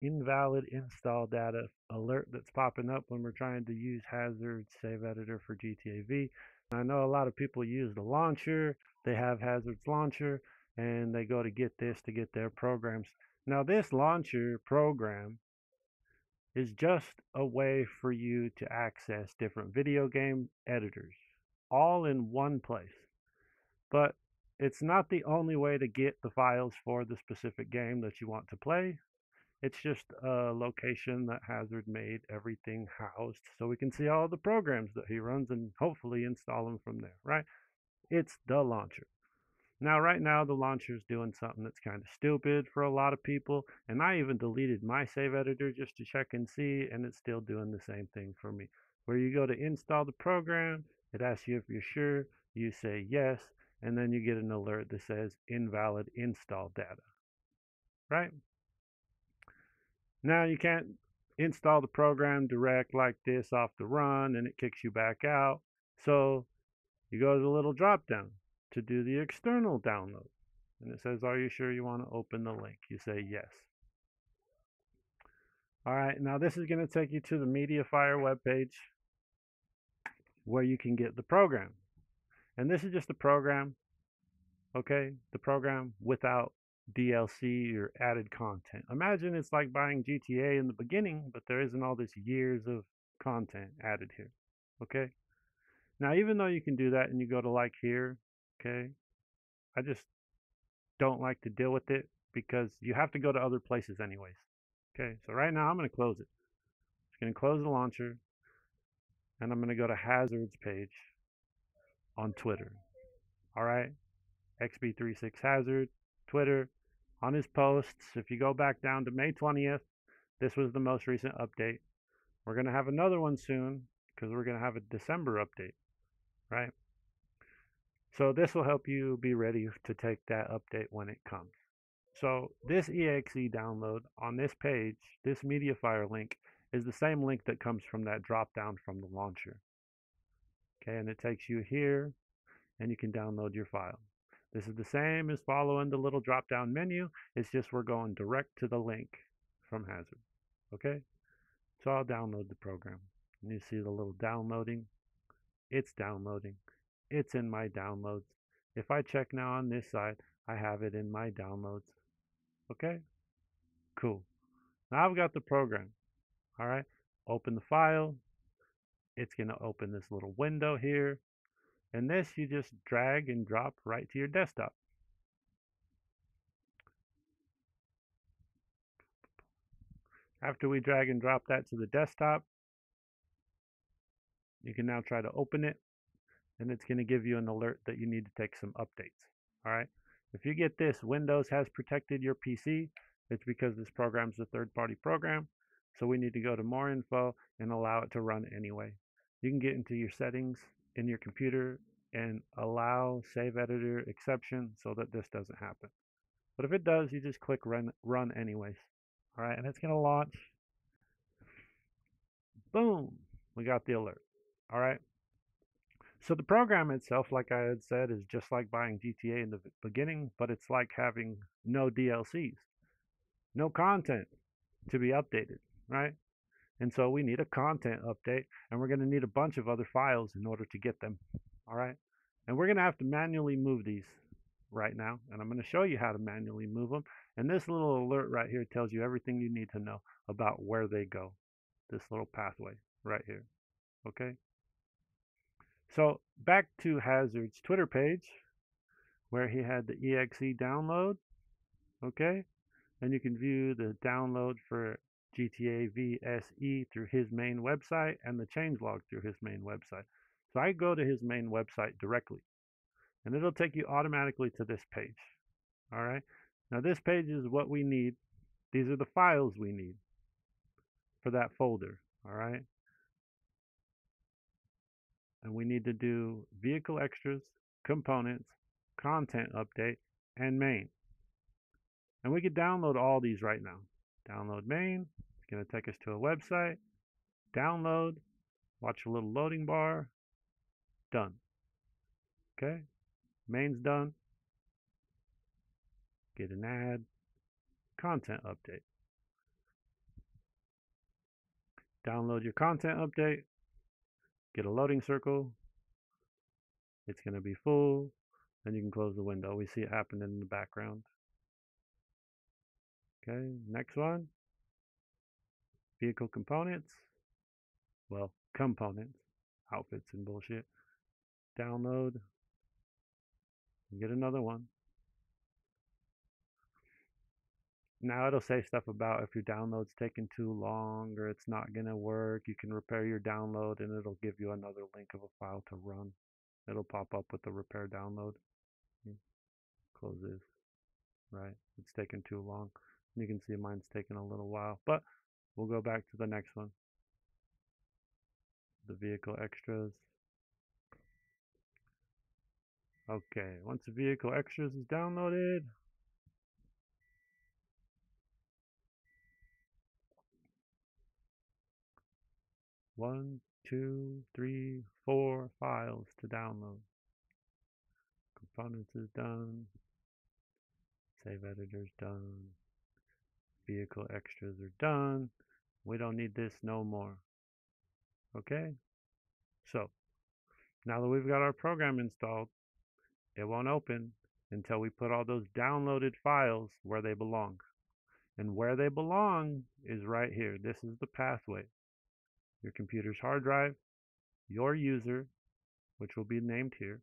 invalid install data alert that's popping up when we're trying to use Hazard Save Editor for GTA V. I know a lot of people use the launcher, they have Hazard's launcher, and they go to get this to get their programs. Now, this launcher program is just a way for you to access different video game editors all in one place. But it's not the only way to get the files for the specific game that you want to play. It's just a location that Hazard made everything housed so we can see all the programs that he runs and hopefully install them from there, right? It's the launcher. Now, right now, the launcher is doing something that's kind of stupid for a lot of people, and I even deleted my save editor just to check and see, and it's still doing the same thing for me. Where you go to install the program, it asks you if you're sure, you say yes, and then you get an alert that says invalid install data, right? Now, you can't install the program direct like this off the run, and it kicks you back out. So you go to the little drop down to do the external download. And it says, are you sure you want to open the link? You say yes. All right, now this is going to take you to the MediaFire webpage where you can get the program. And this is just a program, okay? The program without DLC or added content. Imagine it's like buying GTA in the beginning, but there isn't all this years of content added here, okay? Now, even though you can do that and you go to like here, okay, I just don't like to deal with it because you have to go to other places anyways. Okay, so right now I'm going to close it. Just going to close the launcher and I'm going to go to Hazards page on Twitter. All right, xb36hazards, Twitter. On his posts, if you go back down to May 20th, this was the most recent update. We're going to have another one soon because we're going to have a December update, right? So this will help you be ready to take that update when it comes. So this exe download on this page, this MediaFire link, is the same link that comes from that drop down from the launcher. Okay, and it takes you here and you can download your file. This is the same as following the little drop down menu. It's just we're going direct to the link from Hazard. Okay, so I'll download the program. And you see the little downloading. It's downloading. It's in my downloads. If I check now on this side, I have it in my downloads. Okay, cool. Now I've got the program. All right, open the file. It's going to open this little window here. And this you just drag and drop right to your desktop. After we drag and drop that to the desktop, you can now try to open it. And it's going to give you an alert that you need to take some updates. All right. If you get this, Windows has protected your PC. It's because this program is a third-party program. So we need to go to more info and allow it to run anyway. You can get into your settings in your computer and allow save editor exception so that this doesn't happen. But if it does, you just click run anyways. All right. And it's going to launch. Boom. We got the alert. All right. So the program itself, like I had said, is just like buying GTA in the beginning, but it's like having no DLCs, no content to be updated, right? And so we need a content update, and we're going to need a bunch of other files in order to get them, all right? And we're going to have to manually move these right now, and I'm going to show you how to manually move them. And this little alert right here tells you everything you need to know about where they go, this little pathway right here, okay? So back to Hazard's Twitter page where he had the exe download, okay? And you can view the download for GTA VSE through his main website and the changelog through his main website. So I go to his main website directly and it'll take you automatically to this page, all right? Now this page is what we need. These are the files we need for that folder, all right? And we need to do vehicle extras, components, content update, and main. And we could download all these right now. Download main. It's going to take us to a website. Download. Watch a little loading bar. Done. Okay. Main's done. Get an ad. Content update. download your content update, get a loading circle. It's going to be full, and you can close the window. We see it happening in the background. Okay, next one. Vehicle components. Well, components, outfits and bullshit. Download. Get another one. Now it'll say stuff about if your download's taking too long or it's not going to work. You can repair your download and it'll give you another link of a file to run. It'll pop up with the repair download. Close this. Right, it's taking too long. You can see mine's taking a little while, but we'll go back to the next one. The vehicle extras. Okay, once the vehicle extras is downloaded, one, two, three, 4 files to download. Components is done. Save editor's done. Vehicle extras are done. We don't need this no more. Okay? So, now that we've got our program installed, it won't open until we put all those downloaded files where they belong. And where they belong is right here. This is the pathway. Your computer's hard drive, your user, which will be named here.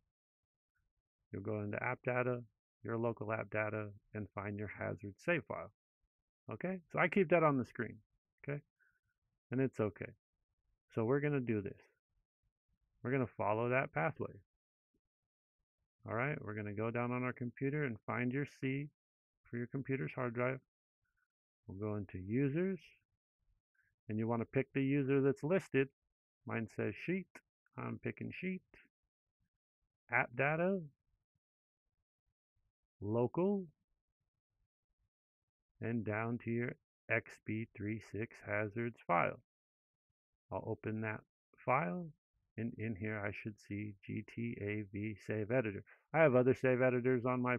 You'll go into app data, your local app data, and find your hazard save file. Okay? So I keep that on the screen. Okay? And it's okay. So we're going to do this. We're going to follow that pathway. All right? We're going to go down on our computer and find your C for your computer's hard drive. We'll go into users. And you want to pick the user that's listed. Mine says sheet. I'm picking sheet. App data. Local. And down to your xb36hazards file. I'll open that file, and in here I should see Gtav save editor. I have other save editors on my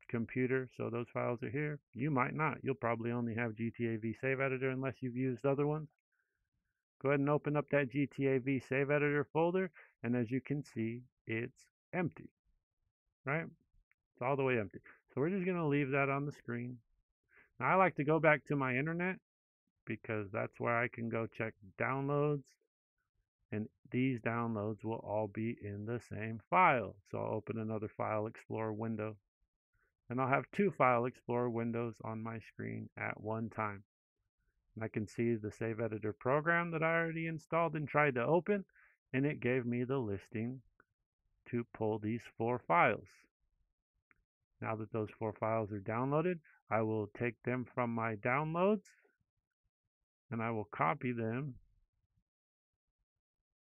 computer, so those files are here. You might not. You'll probably only have Gtav save editor unless you've used other ones. Go ahead and open up that Gtav save editor folder, and as you can see, it's empty, right? It's all the way empty. So we're just going to leave that on the screen. Now I like to go back to my internet because that's where I can go check downloads, and these downloads will all be in the same file. So I'll open another File Explorer window, and I'll have 2 File Explorer windows on my screen at one time. And I can see the Save Editor program that I already installed and tried to open, and it gave me the listing to pull these 4 files. Now that those 4 files are downloaded, I will take them from my downloads and I will copy them,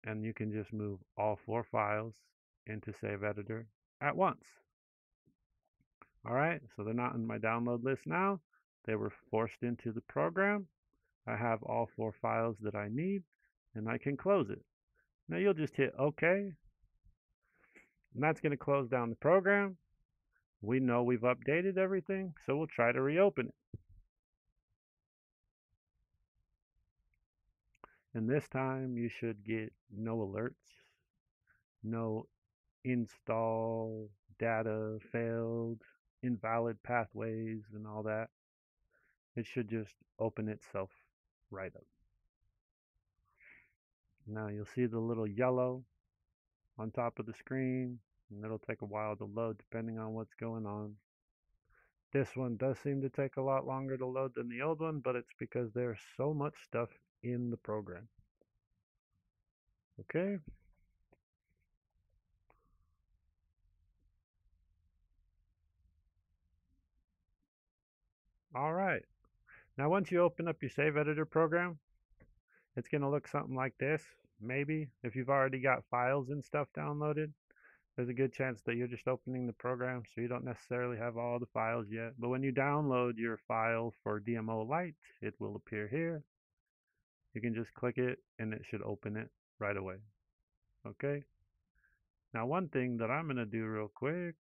and you can just move all 4 files into Save Editor at once. Alright, so they're not in my download list now. They were forced into the program. I have all 4 files that I need, and I can close it. Now you'll just hit OK, and that's going to close down the program. We know we've updated everything, so we'll try to reopen it. And this time you should get no alerts, no install data failed, invalid pathways, and all that. It should just open itself right up. Now you'll see the little yellow on top of the screen, and it'll take a while to load depending on what's going on. This one does seem to take a lot longer to load than the old one, but it's because there's so much stuff in the program. Okay. All right. Now once you open up your Save Editor program, it's going to look something like this. Maybe if you've already got files and stuff downloaded, there's a good chance that you're just opening the program, so you don't necessarily have all the files yet. But when you download your file for DMO Lite, it will appear here. You can just click it and it should open it right away. Okay. Now one thing that I'm going to do real quick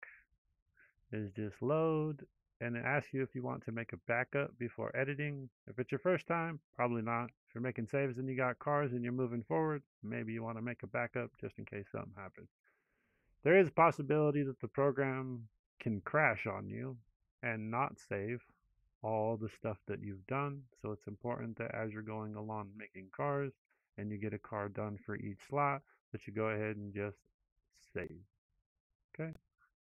is just load and it asks you if you want to make a backup before editing. If it's your first time, probably not. If you're making saves and you got cars and you're moving forward, maybe you want to make a backup just in case something happens. There is a possibility that the program can crash on you and not save all the stuff that you've done. So it's important that as you're going along making cars and you get a car done for each slot, that you go ahead and just save. Okay?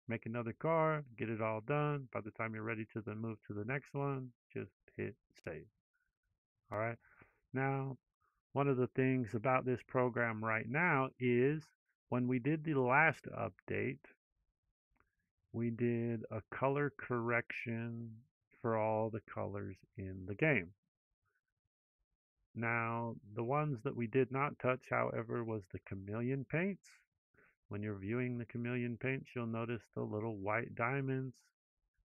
Make another car, get it all done. By the time you're ready to then move to the next one, just hit save. All right. Now, one of the things about this program right now is when we did the last update, we did a color correction for all the colors in the game. Now, the ones that we did not touch, however, was the chameleon paints. When you're viewing the chameleon paints, you'll notice the little white diamonds,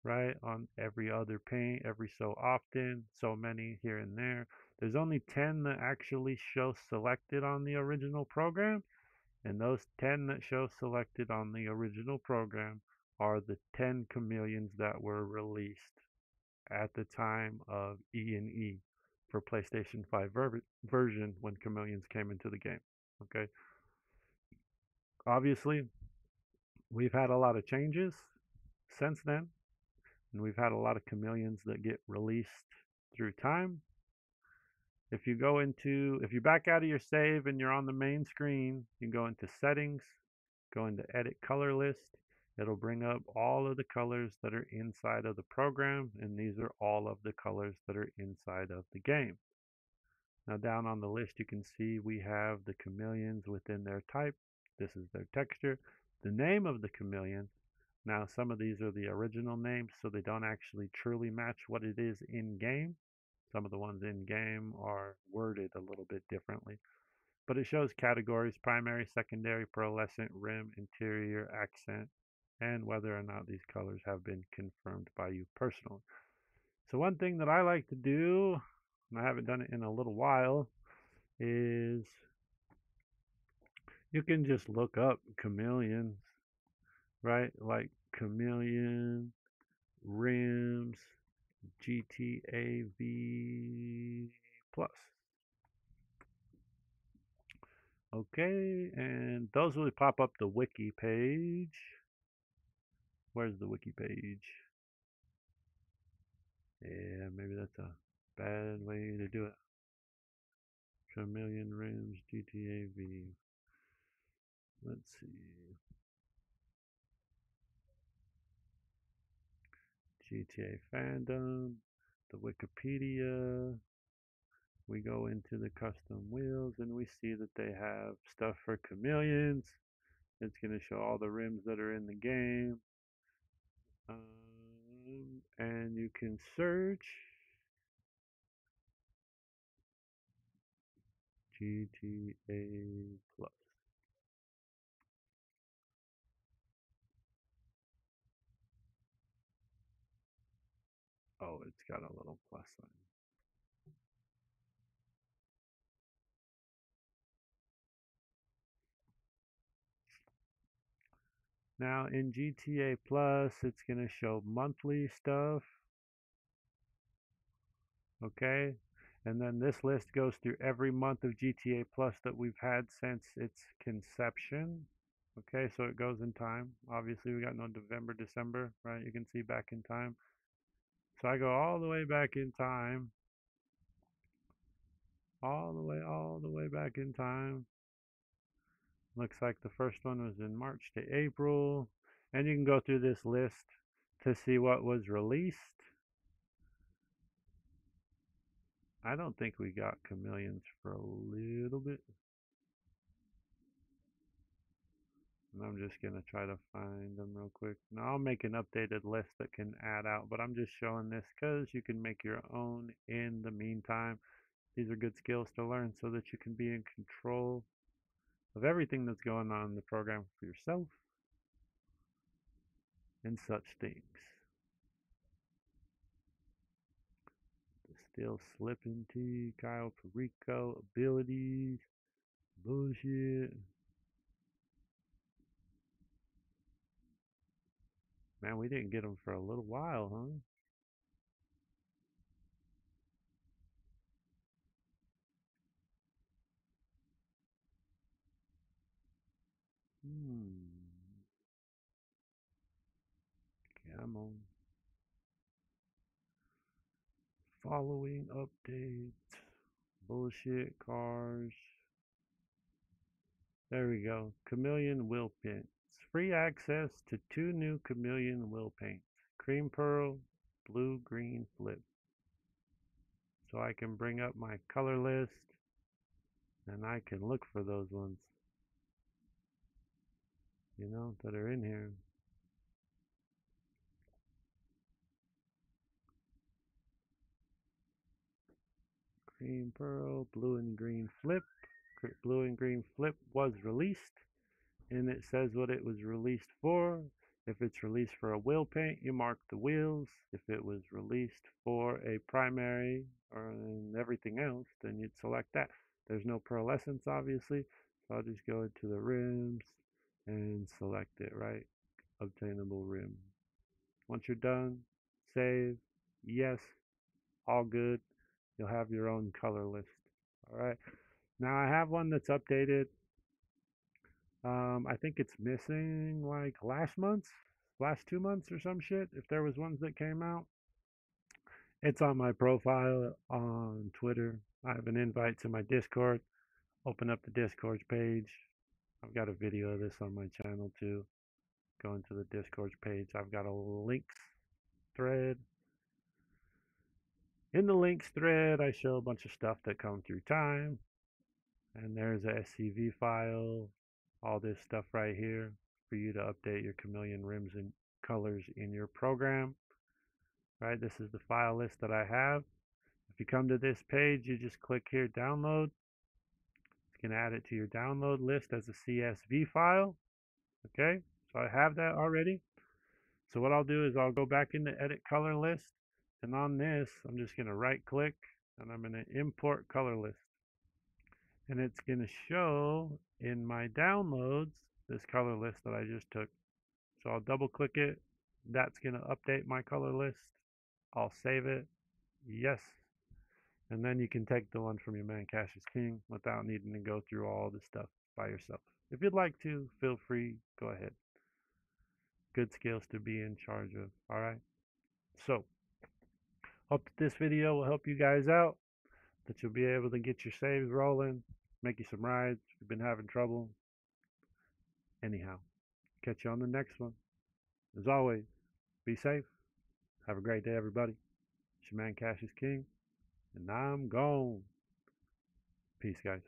right, on every other paint every so often, so many here and there. There's only 10 that actually show selected on the original program, and those 10 that show selected on the original program are the 10 chameleons that were released at the time of E&E for PlayStation 5 version when chameleons came into the game. Okay. Obviously, we've had a lot of changes since then, and we've had a lot of chameleons that get released through time. If you back out of your save and you're on the main screen, you go into settings, go into edit color list. It'll bring up all of the colors that are inside of the program, and these are all of the colors that are inside of the game. Now down on the list you can see we have the chameleons within their type. This is their texture. The name of the chameleon. Now some of these are the original names, so they don't actually truly match what it is in game. Some of the ones in game are worded a little bit differently. But it shows categories: primary, secondary, pearlescent, rim, interior, accent, and whether or not these colors have been confirmed by you personally. So one thing that I like to do, and I haven't done it in a little while, is you can just look up chameleons, right? Like chameleon, rims, Gtav plus. Okay, and those will pop up the wiki page. Where's the wiki page? Yeah, maybe that's a bad way to do it. Chameleon rims, Gtav. Let's see. GTA fandom, the Wikipedia. We go into the custom wheels and we see that they have stuff for chameleons. It's going to show all the rims that are in the game. And you can search GTA Plus. Oh, it's got a little plus sign. Now in GTA Plus, it's going to show monthly stuff. Okay. And then this list goes through every month of GTA Plus that we've had since its conception. Okay, so it goes in time. Obviously, we got no November, December, right? You can see back in time. So I go all the way back in time. All the way back in time. Looks like the first one was in March to April. And you can go through this list to see what was released. I don't think we got chameleons for a little bit. And I'm just going to try to find them real quick. Now I'll make an updated list that can add out, but I'm just showing this because you can make your own in the meantime. These are good skills to learn so that you can be in control of everything that's going on in the program for yourself and such things. Still slipping T, Kyle Perico, abilities, bullshit. Man, we didn't get them for a little while, huh? Come on. Following updates. Bullshit cars. There we go. Chameleon wheel paints. Free access to 2 new chameleon wheel paints. Cream pearl, blue green flip. So I can bring up my color list and I can look for those ones, that are in here. Cream pearl, blue and green flip. Blue and green flip was released, and it says what it was released for. If it's released for a wheel paint, you mark the wheels. If it was released for a primary or everything else, then you'd select that. There's no pearlescence, obviously, so I'll just go into the rims and select it, right? Obtainable rim. Once you're done, save, yes, all good. You'll have your own color list. All right. Now I have one that's updated. I think it's missing like last 2 months or some shit. If there was ones that came out, it's on my profile on Twitter. I have an invite to my Discord. Open up the Discord page. I've got a video of this on my channel too. Go into the Discord page. I've got a links thread. In the links thread, I show a bunch of stuff that come through time. And there's a SCV file, all this stuff right here for you to update your chameleon rims and colors in your program. Right, this is the file list that I have. If you come to this page, you just click here, download. It's going to add it to your download list as a CSV file. Okay, so I have that already. So what I'll do is I'll go back into edit color list, and on this, I'm just going to right click and I'm going to import color list. And it's going to show in my downloads this color list that I just took. So I'll double click it. That's going to update my color list. I'll save it. Yes. And then you can take the one from your man Cash is King without needing to go through all this stuff by yourself. If you'd like to, feel free, go ahead. Good skills to be in charge of. All right. So, hope that this video will help you guys out, that you'll be able to get your saves rolling, make you some rides if you've been having trouble. Anyhow, catch you on the next one. As always, be safe. Have a great day, everybody. It's your man Cash is King, and I'm gone. Peace, guys.